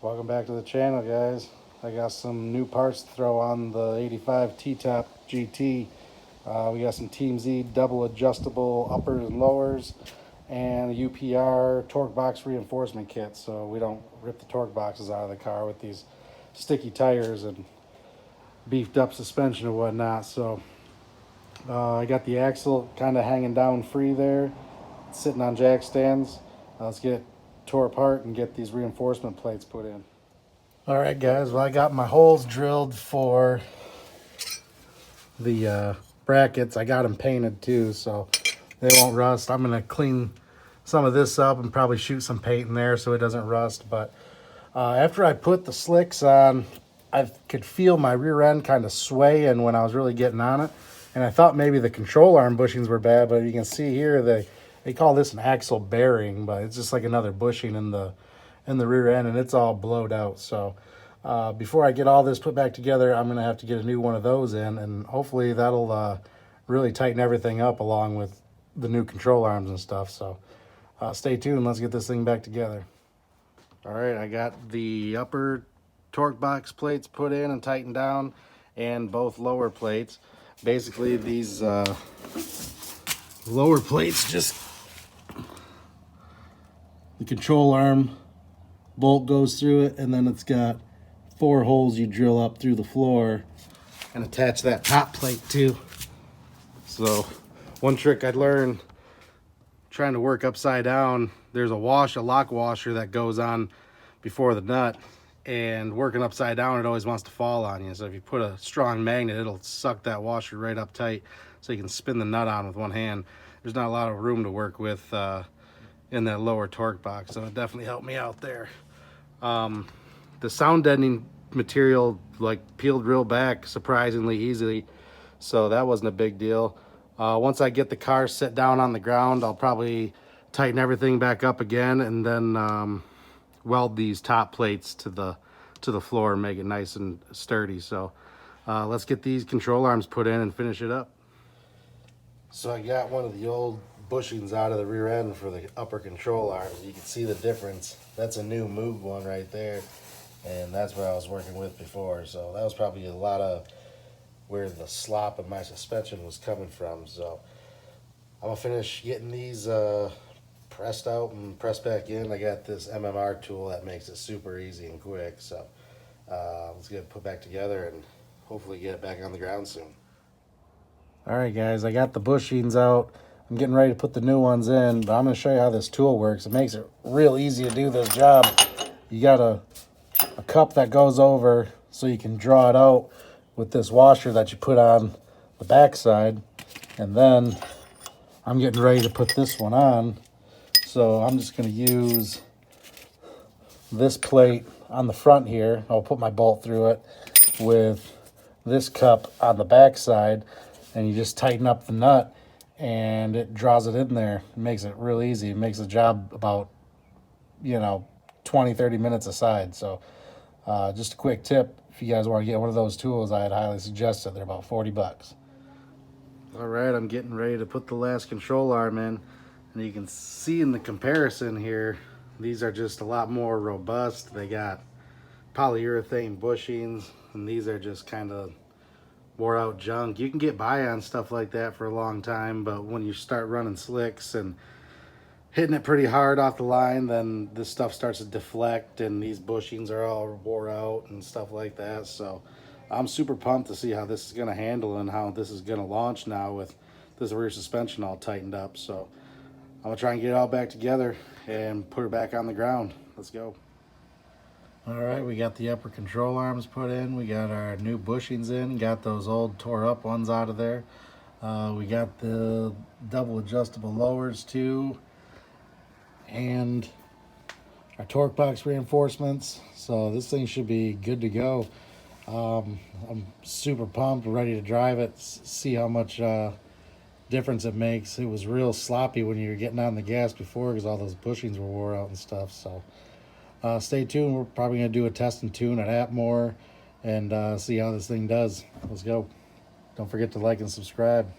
Welcome back to the channel, guys. I got some new parts to throw on the 85 T-Top GT. We got some Team Z double adjustable uppers and lowers and a UPR torque box reinforcement kit, so we don't rip the torque boxes out of the car with these sticky tires and beefed up suspension and whatnot. So I got the axle kind of hanging down free there, sitting on jack stands. Let's get it tore apart and get these reinforcement plates put in. All right, guys, well, I got my holes drilled for the brackets. I got them painted too, so they won't rust. I'm gonna clean some of this up and probably shoot some paint in there so it doesn't rust. But after I put the slicks on, I could feel my rear end kind of swaying when I was really getting on it. And I thought maybe the control arm bushings were bad, but you can see here they call this an axle bearing, but it's just like another bushing in the rear end, and it's all blowed out. So before I get all this put back together, I'm gonna have to get a new one of those in, and hopefully that'll really tighten everything up along with the new control arms and stuff. So stay tuned, let's get this thing back together. All right, I got the upper torque box plates put in and tightened down, and both lower plates. Basically, these lower plates, just the control arm bolt goes through it, and then it's got 4 holes you drill up through the floor and attach that top plate to. So one trick I learned trying to work upside down, there's a lock washer that goes on before the nut, and working upside down, it always wants to fall on you. So if you put a strong magnet, it'll suck that washer right up tight so you can spin the nut on with one hand. There's not a lot of room to work with in that lower torque box, so it definitely helped me out there. The sound deadening material peeled real back surprisingly easily, so that wasn't a big deal. Once I get the car set down on the ground, I'll probably tighten everything back up again, and then weld these top plates to the floor and make it nice and sturdy. So let's get these control arms put in and finish it up. So I got one of the old bushings out of the rear end for the upper control arms. You can see the difference. That's a new moved one right there, and that's what I was working with before. So that was probably a lot of where the slop of my suspension was coming from. So I'm gonna finish getting these pressed out and pressed back in. I got this MMR tool that makes it super easy and quick. So let's get it put back together and hopefully get it back on the ground soon. All right, guys, I got the bushings out. I'm getting ready to put the new ones in, but I'm going to show you how this tool works. It makes it real easy to do this job. You got a cup that goes over so you can draw it out with this washer that you put on the backside. And then I'm getting ready to put this one on. So I'm just going to use this plate on the front here. I'll put my bolt through it with this cup on the backside, and you just tighten up the nut and it draws it in there. It makes it real easy. It makes the job about 20-30 minutes aside. So just a quick tip, if you guys want to get one of those tools, I'd highly suggest it. They're about 40 bucks. All right, I'm getting ready to put the last control arm in, and you can see in the comparison here, these are just a lot more robust. They got polyurethane bushings, and these are just kind of wore out junk. You can get by on stuff like that for a long time, but when you start running slicks and hitting it pretty hard off the line, then this stuff starts to deflect, and these bushings are all wore out and stuff like that. So I'm super pumped to see how this is going to handle and how this is going to launch now with this rear suspension all tightened up. So I'm going to try and get it all back together and put it back on the ground. Let's go. All right, we got the upper control arms put in. We got our new bushings in. Got those old tore up ones out of there. We got the double adjustable lowers too, and our torque box reinforcements. So this thing should be good to go. I'm super pumped, ready to drive it, see how much difference it makes. It was real sloppy when you were getting on the gas before because all those bushings were wore out and stuff. So stay tuned. We're probably going to do a test and tune at Atmore and see how this thing does. Let's go. Don't forget to like and subscribe.